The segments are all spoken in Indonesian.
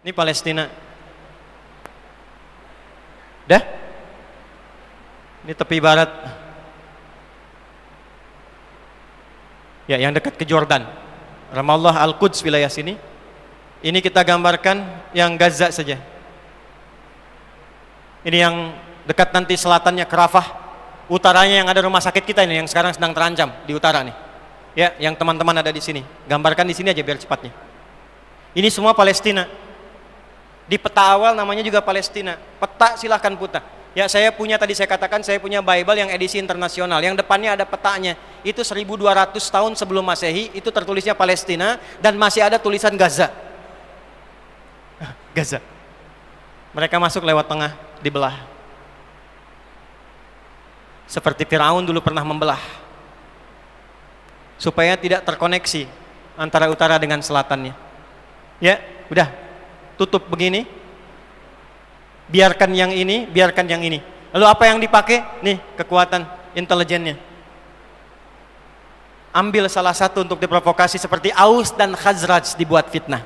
Ini Palestina. Dah? Ini tepi barat. Ya, yang dekat ke Jordan. Ramallah Al-Quds wilayah sini. Ini kita gambarkan yang Gaza saja. Ini yang dekat nanti selatannya ke Rafah, utaranya yang ada rumah sakit kita ini yang sekarang sedang terancam di utara nih. Ya, yang teman-teman ada di sini. Gambarkan di sini aja biar cepatnya. Ini semua Palestina. Di peta awal namanya juga Palestina. Peta silahkan putar. Ya, saya punya tadi saya katakan saya punya Bible yang edisi internasional. Yang depannya ada petanya. Itu 1200 tahun sebelum Masehi, itu tertulisnya Palestina dan masih ada tulisan Gaza. Gaza. Mereka masuk lewat tengah, dibelah. Seperti Firaun dulu pernah membelah. Supaya tidak terkoneksi antara utara dengan selatannya. Ya, udah. Tutup begini. Biarkan yang ini, biarkan yang ini. Lalu apa yang dipakai? Nih, kekuatan intelijennya. Ambil salah satu untuk diprovokasi seperti Aus dan Khazraj dibuat fitnah.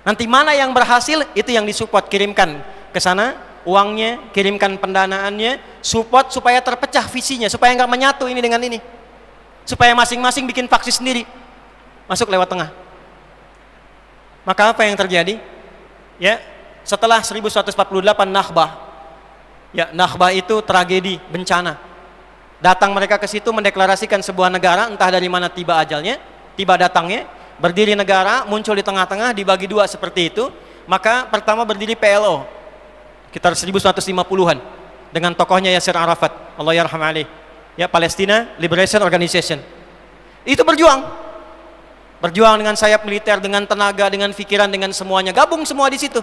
Nanti mana yang berhasil, itu yang disupport, kirimkan ke sana uangnya, kirimkan pendanaannya, support supaya terpecah visinya, supaya nggak menyatu ini dengan ini. Supaya masing-masing bikin faksi sendiri. Masuk lewat tengah. Maka apa yang terjadi? Ya, setelah 1148 Nakbah. Ya, Nakbah itu tragedi, bencana. Datang mereka ke situ mendeklarasikan sebuah negara, entah dari mana tiba ajalnya, tiba datangnya, berdiri negara, muncul di tengah-tengah, dibagi dua seperti itu. Maka pertama berdiri PLO, sekitar 1150-an, dengan tokohnya Yasir Arafat, Allah yarham alaih. Ya, Palestina Liberation Organization. Itu berjuang dengan sayap militer, dengan tenaga, dengan pikiran, dengan semuanya, gabung semua di situ.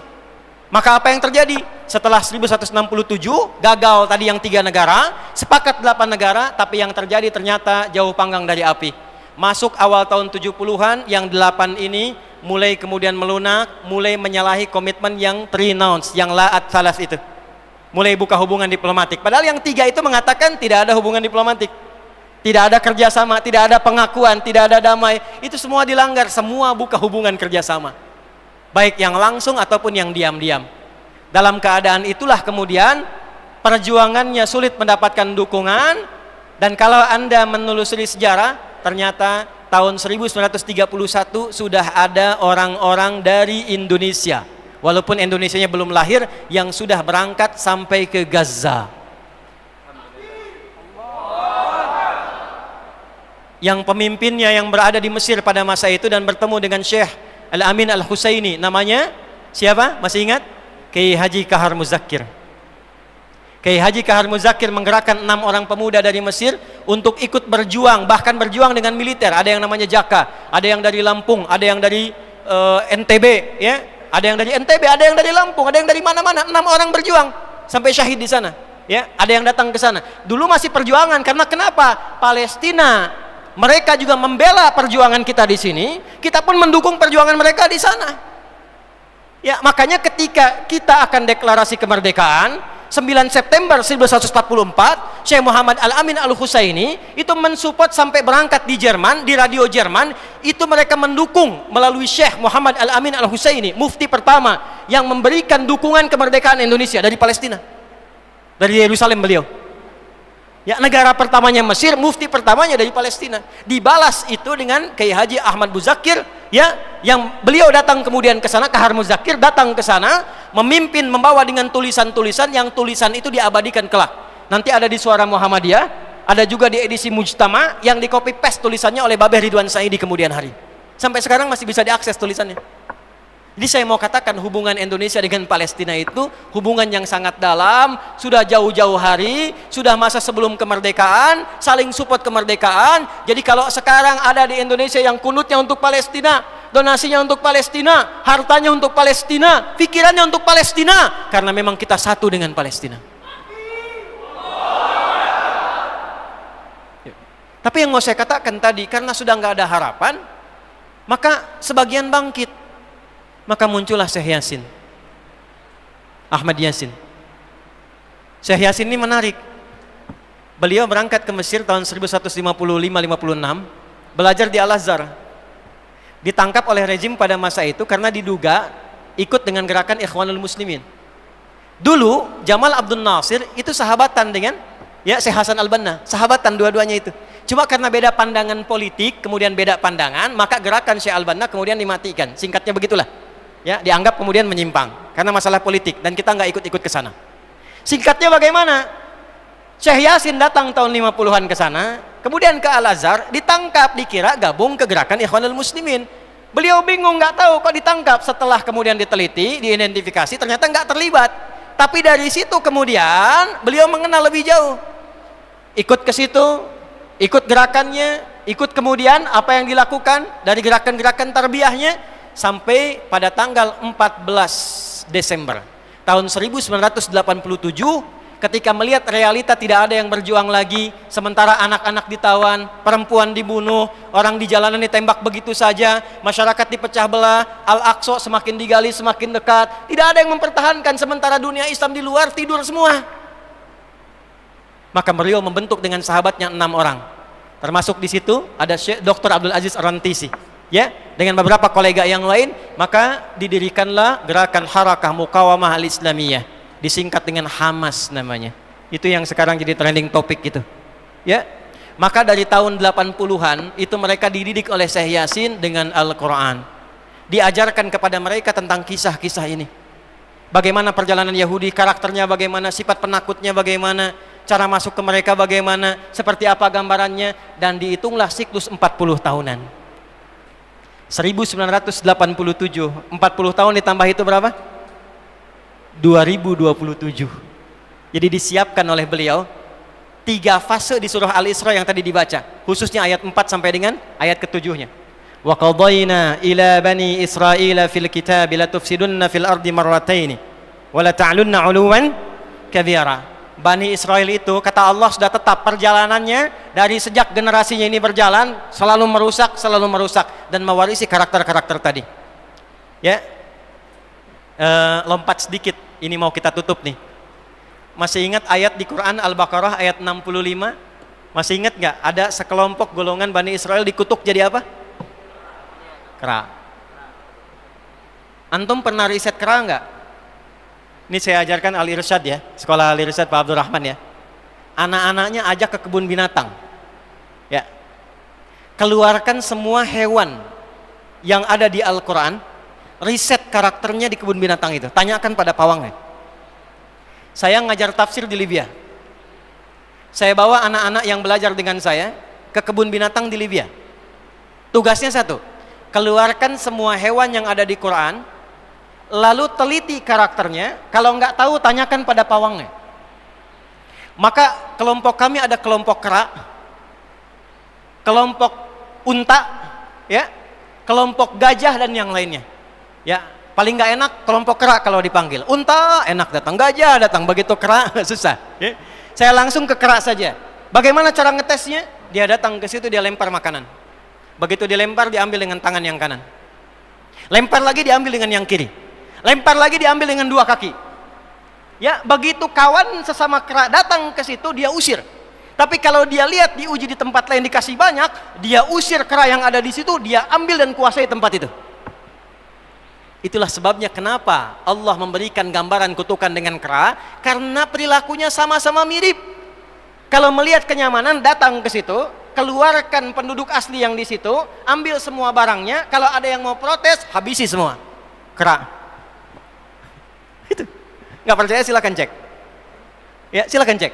Maka apa yang terjadi? Setelah 1167 gagal tadi yang 3 negara, sepakat 8 negara, tapi yang terjadi ternyata jauh panggang dari api. Masuk awal tahun 70-an, yang 8 ini mulai kemudian melunak, mulai menyalahi komitmen yang renounce, yang la'at salas itu. Mulai buka hubungan diplomatik. Padahal yang 3 itu mengatakan tidak ada hubungan diplomatik. Tidak ada kerjasama, tidak ada pengakuan, tidak ada damai. Itu semua dilanggar, semua buka hubungan kerjasama. Baik yang langsung ataupun yang diam-diam. Dalam keadaan itulah kemudian perjuangannya sulit mendapatkan dukungan. Dan kalau Anda menelusuri sejarah, ternyata tahun 1931 sudah ada orang-orang dari Indonesia, walaupun Indonesianya belum lahir, yang sudah berangkat sampai ke Gaza. Yang pemimpinnya yang berada di Mesir pada masa itu dan bertemu dengan Syekh Al-Amin Al-Husaini, namanya siapa? Masih ingat? Kiai Haji Kahar Muzakir. Kiai Haji Kahar Muzakir menggerakkan 6 orang pemuda dari Mesir untuk ikut berjuang, bahkan berjuang dengan militer. Ada yang namanya Jaka, ada yang dari Lampung, ada yang dari NTB, ya, ada yang dari NTB, ada yang dari Lampung, ada yang dari mana-mana. 6 orang berjuang sampai syahid di sana. Ya, ada yang datang ke sana. Dulu masih perjuangan, karena kenapa? Palestina, mereka juga membela perjuangan kita di sini, kita pun mendukung perjuangan mereka di sana. Ya, makanya ketika kita akan deklarasi kemerdekaan 9 September 1144, Syekh Muhammad Al-Amin Al-Husaini itu mensupport sampai berangkat di Jerman, di radio Jerman, itu mereka mendukung melalui Syekh Muhammad Al-Amin Al-Husaini, mufti pertama yang memberikan dukungan kemerdekaan Indonesia dari Palestina. Dari Yerusalem beliau. Ya, negara pertamanya Mesir, mufti pertamanya dari Palestina. Dibalas itu dengan Kiai Haji Ahmad Muzakir, ya, yang beliau datang kemudian ke sana, Kahar Muzakir datang ke sana, memimpin, membawa dengan tulisan-tulisan yang tulisan itu diabadikan kelak. Nanti ada di Suara Muhammadiyah, ada juga di edisi Mujtama yang di copy paste tulisannya oleh Babeh Ridwan Saidi kemudian hari. Sampai sekarang masih bisa diakses tulisannya. Jadi saya mau katakan hubungan Indonesia dengan Palestina itu hubungan yang sangat dalam, sudah jauh-jauh hari, sudah masa sebelum kemerdekaan, saling support kemerdekaan. Jadi kalau sekarang ada di Indonesia yang kunutnya untuk Palestina, donasinya untuk Palestina, hartanya untuk Palestina, pikirannya untuk Palestina, karena memang kita satu dengan Palestina. Tapi yang mau saya katakan tadi, karena sudah nggak ada harapan, maka sebagian bangkit. Maka muncullah Syekh Yasin, Ahmad Yasin. Syekh Yasin ini menarik. Beliau berangkat ke Mesir tahun 1155-56, belajar di Al-Azhar. Ditangkap oleh rejim pada masa itu karena diduga ikut dengan gerakan Ikhwanul Muslimin. Dulu Jamal Abdul Nasir itu sahabatan dengan Syekh Hasan Al-Banna, sahabatan dua-duanya itu. Cuma karena beda pandangan politik, kemudian beda pandangan, maka gerakan Syekh Al-Banna kemudian dimatikan. Singkatnya begitulah. Ya, dianggap kemudian menyimpang karena masalah politik dan kita nggak ikut-ikut ke sana. Singkatnya bagaimana? Syekh Yasin datang tahun 50-an ke sana, kemudian ke Al-Azhar, ditangkap, dikira gabung ke gerakan Ikhwanul Muslimin. Beliau bingung, nggak tahu kok ditangkap. Setelah kemudian diteliti, diidentifikasi, ternyata nggak terlibat. Tapi dari situ kemudian beliau mengenal lebih jauh. Ikut ke situ, ikut gerakannya, ikut kemudian apa yang dilakukan dari gerakan-gerakan tarbiyahnya sampai pada tanggal 14 Desember tahun 1987 ketika melihat realita tidak ada yang berjuang lagi, sementara anak-anak ditawan, perempuan dibunuh, orang di jalanan ditembak begitu saja, masyarakat dipecah belah, Al-Aqsa semakin digali semakin dekat, tidak ada yang mempertahankan, sementara dunia Islam di luar tidur semua. Maka beliau membentuk dengan sahabatnya 6 orang, termasuk di situ ada Syekh Dr. Abdul Aziz Ar-Rantisi, ya, dengan beberapa kolega yang lain. Maka didirikanlah gerakan Harakah Muqawamah Al-Islamiyah, disingkat dengan Hamas namanya. Itu yang sekarang jadi trending topik gitu. Ya. Maka dari tahun 80-an itu mereka dididik oleh Syekh Yasin dengan Al-Qur'an. Diajarkan kepada mereka tentang kisah-kisah ini. Bagaimana perjalanan Yahudi, karakternya bagaimana, sifat penakutnya bagaimana, cara masuk ke mereka bagaimana, seperti apa gambarannya, dan dihitunglah siklus 40 tahunan. 1987, 40 tahun ditambah itu berapa? 2027. Jadi disiapkan oleh beliau 3 fase di surah Al-Isra yang tadi dibaca, khususnya ayat 4 sampai dengan ayat ke-7-nya. Wa qadayna ila bani Israila fil kitab la tufsidunna fil ardi marrataini wa la ta'lunna 'uluwan kabira. Bani Israel itu kata Allah sudah tetap perjalanannya dari sejak generasinya ini berjalan selalu merusak dan mewarisi karakter-karakter tadi. Ya. Lompat sedikit, ini mau kita tutup nih. Masih ingat ayat di Quran Al-Baqarah ayat 65? Masih ingat nggak? Ada sekelompok golongan Bani Israel dikutuk jadi apa? Kera. Antum pernah riset kera nggak? Ini saya ajarkan Al-Irsyad ya, sekolah Al-Irsyad Pak Abdul Rahman ya. Anak-anaknya ajak ke kebun binatang. Ya. Keluarkan semua hewan yang ada di Al-Quran, riset karakternya di kebun binatang itu. Tanyakan pada pawangnya. Saya ngajar tafsir di Libya. Saya bawa anak-anak yang belajar dengan saya ke kebun binatang di Libya. Tugasnya satu, keluarkan semua hewan yang ada di Quran, lalu teliti karakternya. Kalau nggak tahu, tanyakan pada pawangnya. Maka kelompok kami ada kelompok kera, kelompok unta, ya, kelompok gajah dan yang lainnya. Ya, paling nggak enak kelompok kera kalau dipanggil. Unta enak datang, gajah datang, begitu kera susah. Ya. Saya langsung ke kera saja. Bagaimana cara ngetesnya? Dia datang ke situ, dia lempar makanan. Begitu dilempar, diambil dengan tangan yang kanan. Lempar lagi, diambil dengan yang kiri. Lempar lagi, diambil dengan 2 kaki. Ya, begitu kawan sesama kera datang ke situ, dia usir. Tapi kalau dia lihat diuji di tempat lain dikasih banyak, dia usir kera yang ada di situ, dia ambil dan kuasai tempat itu. Itulah sebabnya kenapa Allah memberikan gambaran kutukan dengan kera, karena perilakunya sama-sama mirip. Kalau melihat kenyamanan, datang ke situ, keluarkan penduduk asli yang di situ, ambil semua barangnya. Kalau ada yang mau protes, habisi semua. Kera. Itu. Nggak percaya silakan cek. Ya, silakan cek.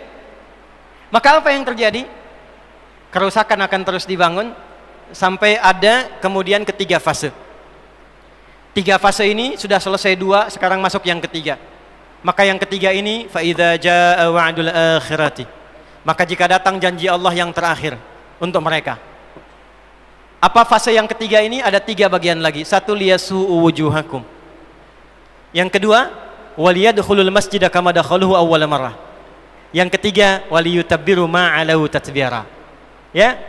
Maka apa yang terjadi? Kerusakan akan terus dibangun sampai ada kemudian ketiga fase. 3 fase ini sudah selesai 2, sekarang masuk yang ketiga. Maka yang ketiga ini, fa idza jaa wa'dul akhirati. Maka jika datang janji Allah yang terakhir untuk mereka. Apa fase yang ketiga ini? Ada 3 bagian lagi. 1, liyasu'u wujuhakum. Yang kedua, waliyadkhulul masjida kama dakhaluhu awwal marrah. Yang ketiga, waliyutabbiru ma'alahu tatbira. Ya.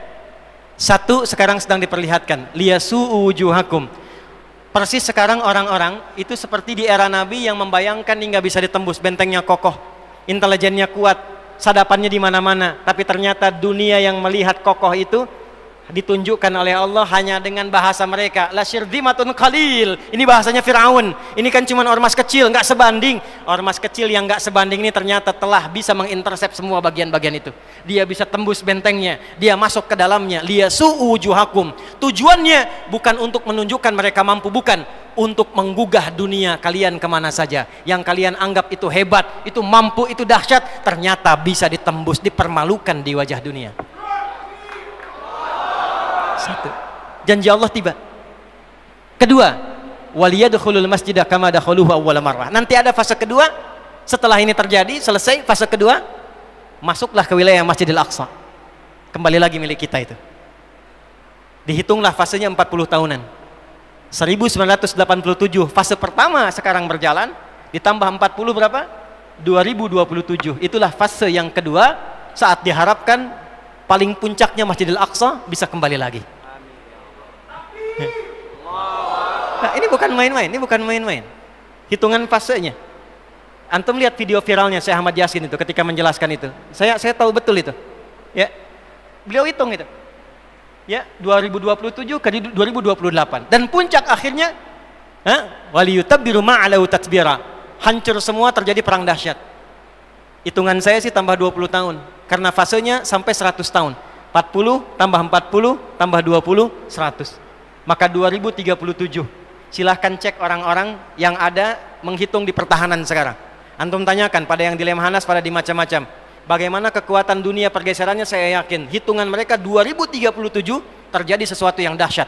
1 sekarang sedang diperlihatkan, liyasu'u wujuhakum. Persis sekarang orang-orang itu seperti di era Nabi yang membayangkan hingga bisa ditembus, bentengnya kokoh, intelijennya kuat, sadapannya di mana-mana, tapi ternyata dunia yang melihat kokoh itu ditunjukkan oleh Allah hanya dengan bahasa mereka. La syirzimatun qalil. Ini bahasanya Firaun. Ini kan cuma ormas kecil, nggak sebanding. Ormas kecil yang nggak sebanding ini ternyata telah bisa mengintersep semua bagian-bagian itu. Dia bisa tembus bentengnya, dia masuk ke dalamnya. Liyasu'u wujuhakum. Tujuannya bukan untuk menunjukkan mereka mampu, bukan, untuk menggugah dunia kalian kemana saja. Yang kalian anggap itu hebat, itu mampu, itu dahsyat, ternyata bisa ditembus, dipermalukan di wajah dunia. Satu, janji Allah tiba. Kedua, waliyadkhulul masjidah kama dakhuluhu awwala marrah. Nanti ada fase kedua. Setelah ini terjadi, selesai fase kedua, masuklah ke wilayah Masjidil Aqsa. Kembali lagi milik kita itu. Dihitunglah fasenya 40 tahunan. 1987 fase pertama sekarang berjalan, ditambah 40 berapa? 2027. Itulah fase yang kedua, saat diharapkan paling puncaknya Masjidil Aqsa bisa kembali lagi. Nah, ini bukan main-main, ini bukan main-main. Hitungan fasenya. Antum lihat video viralnya Syekh Ahmad Yasin itu ketika menjelaskan itu. Saya tahu betul itu. Ya. Beliau hitung itu. Ya, 2027 ke 2028. Dan puncak akhirnya waliyutabbiru ma'alau tatbira. Hancur semua, terjadi perang dahsyat. Hitungan saya sih tambah 20 tahun. Karena fasenya sampai 100 tahun. 40 tambah 40 tambah 20, 100. Maka 2037. Silahkan cek orang-orang yang ada menghitung di pertahanan sekarang. Antum tanyakan pada yang di Lemhanas, pada di macam-macam. Bagaimana kekuatan dunia pergeserannya, saya yakin. Hitungan mereka 2037 terjadi sesuatu yang dahsyat.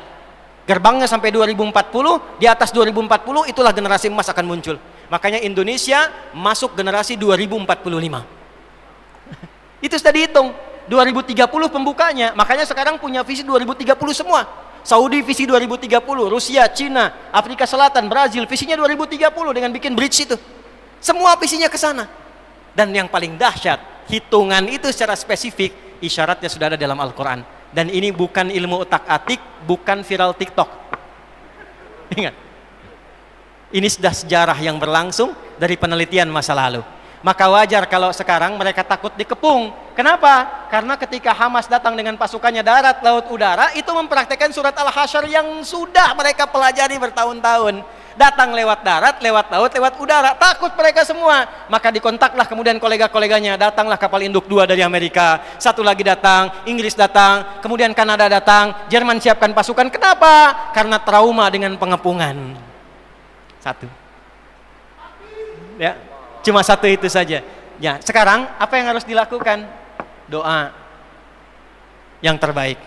Gerbangnya sampai 2040, di atas 2040 itulah generasi emas akan muncul. Makanya Indonesia masuk generasi 2045. Itu sudah dihitung. 2030 pembukanya. Makanya sekarang punya visi 2030 semua. Saudi visi 2030, Rusia, Cina, Afrika Selatan, Brazil visinya 2030 dengan bikin bridge itu. Semua visinya ke sana. Dan yang paling dahsyat, hitungan itu secara spesifik isyaratnya sudah ada dalam Al-Qur'an. Dan ini bukan ilmu utak-atik, bukan viral TikTok. Ingat. Ini sudah sejarah yang berlangsung dari penelitian masa lalu. Maka wajar kalau sekarang mereka takut dikepung. Kenapa? Karena ketika Hamas datang dengan pasukannya darat, laut, udara, itu mempraktekkan surat Al-Hasyr yang sudah mereka pelajari bertahun-tahun. Datang lewat darat, lewat laut, lewat udara. Takut mereka semua. Maka dikontaklah kemudian kolega-koleganya. Datanglah kapal induk 2 dari Amerika. Satu lagi datang, Inggris datang, kemudian Kanada datang, Jerman siapkan pasukan. Kenapa? Karena trauma dengan pengepungan. Satu. Ya. Cuma satu itu saja. Ya, sekarang apa yang harus dilakukan? Doa yang terbaik.